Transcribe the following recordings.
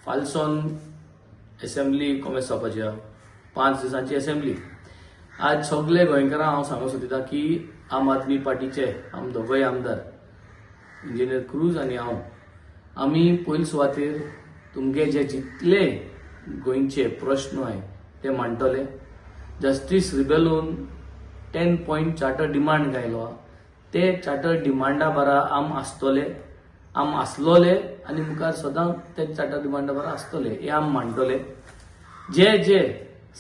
फालसोन assembly कोमेस जावपाची आहा 5 दिसांची असेंब्ली. आज सगळे गोंयकारांक हांव सांगूंक सोदता की आम आदमी पार्टीचे आम दोगय आमदार इंजिनियर क्रूज आनी हांव आमी पयले सुवातेर तुमगे जे जितले गोंयचे प्रश्न आहाय ते मांडटले. जस्टीस रिबेलून 10 पॉइंट चार्टर डिमांड घायलो हा. ते चार्टर डिमांडा बारा आम आसतले, आम आसलोले आनी मुखार सदां ते चार्टर डिमांडा बारा आसतले. हे आम मांडटले. जे जे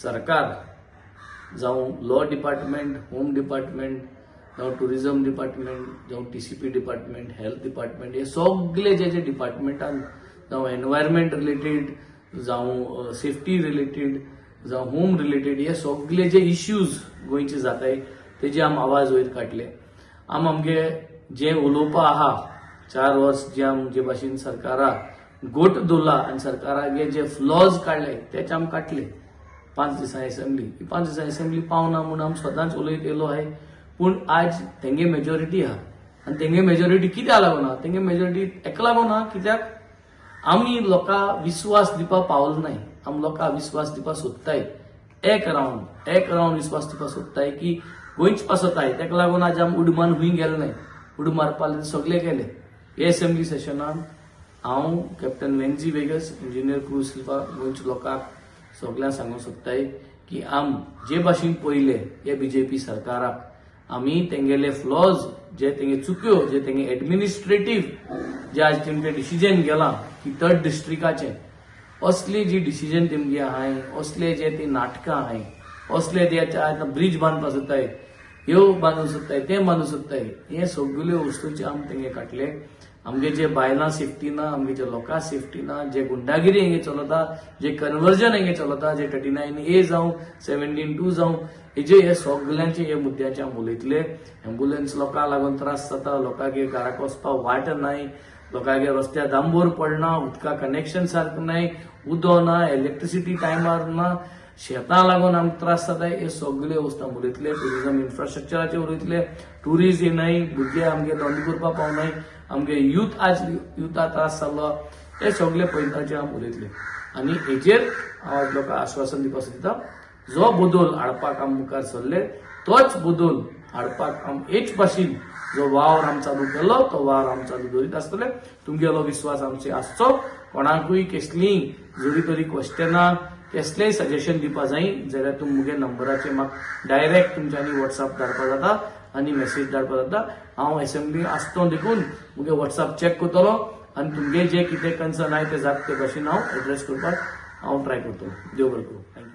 सरकार जावं लॉ डिपार्टमेंट, होम डिपार्टमेंट, जावं टुरिझम डिपार्टमेंट, जावं टीसीपी डिपार्टमेंट, हेल्थ डिपार्टमेंट, हे सगळे जे जे डिपार्टमेंटान जावं एनवायरमेंट रिलेटेड, जावं सेफ्टी रिलेटेड, जावं होम रिलेटेड, हे सगळे जे इश्यूज गोंयचे जाताय तेजे आम आवाज वयर काडले. आमगे जे उलोवपा आहा 4 वर्स जे आम जे भाशेन सरकाराक गोट दवरला आनी सरकारागे जे फ्लॉज काडले तेचे आम काडले. 5 दिसां असेंब्ली, 5 दिसां असेंब्ली पावना म्हणून आम सदांच उलयत येयलो आहाय. पूण आज तेंगे मेजॉरिटी आहा आनी तेंगे मेजॉरिटी कित्याक लागून आहा? तेंगे मेजॉरिटी हेका लागून आहा कित्याक आमी लोकांक विश्वास दिवपा पावल नाय. आम लोकांक विश्वास दिवपा सोदताय, एक रावंड विश्वास दिवपा सोदताय की गोंयच पासताय. तेका लागून आज आम उडमान हूंय गेले नाय. उड मारपा सगळे गेले. हे असेंब्ली सेशनान हांव कॅप्टन वेन्झी वेगस, इंजिनियर क्रूज सिल्वा गोंयच्या लोकांक सगळ्यांक सांगूंक सोदताय की आम जे भाशेन पयले हे बीजेपी सरकाराक आमी तेंगेले फ्लॉज, जे तेंगे चुक्यो, जे तेंगे एडमिनिस्ट्रेटिव्ह जे आज तेंगे डिसिजन गेला की 3rd डिस्ट्रिक्टाचे, असली जी डिसिजन तेमगे आहाय, असले जे ती नाटकां आहाय, असले ते आज ब्रिज बांदपा सोदताय, ह्यो बांदूंक सोदताय, ते बांदूंक सोदताय, हे सगळ्यो वस्तूंचे आम तेंगे काडले. आमगे जे बायलां सेफ्टी ना, आमगे जे लोकां सेफ्टी ना, जे गुंडागिरी हेंगे चलता, जे कन्वर्जन हेंगे चलता, जे 39A जावं 17(2) जावं हे सगळ्यांचे हे मुद्द्याचे आम उलयतले. एम्ब्युलन्स लोकांक लागून त्रास जाता, लोकांगे घराक वचपाक वाट नाय, लोकांगे रस्त्यार डांबोर पडना, उदका कनेक्शन सारकें नाय, उदो ना, इलेक्ट्रिसिटी टायमार ना, शेतां लागून आमकां त्रास जाताय. हे सगळे वस्तू आम उलयतले. टुरिझम इन्फ्रास्ट्रक्चराचेर उलयतले. टुरिस्ट येनाय, भुरगे आमगे नोंदी करपा पावनाय, आमगे युथा त्रास जाल्लो, हे सगळे पॉयंटाचेर आम उलयतले. आनी हेजेर हांव लोकांक आश्वासन दिवपाक सोदता, जो बदल हाडपाक आम मुखार सरले तोच बदल हाडपाक आम हेच भाशेन जो वावर आम चालू केलो तो वावर आम चालू दवरीत आसतले. तुमगेलो विश्वास आमचे आसचो. कोणाकूय कसलीय जोरी तोरी क्वेश्चनां, कसलेय सजेशन दिवपा जाय जाल्यार तुमी मुगे नंबराचेर म्हाका डायरेक्ट तुमच्यांनी व्हॉट्सअप धाडपा जाता आनी मेसेज धाडपा जाता. हांव असेंब्ली आसतो देखून मुगे व्हॉट्सअप चॅक करतलो आनी तुमगे जे कितें कन्सर्न आहाय ते जाता ते भाशेन हांव एड्रेस करपाक हांव ट्राय करतलो. देव बरें करूं. थँक्यू.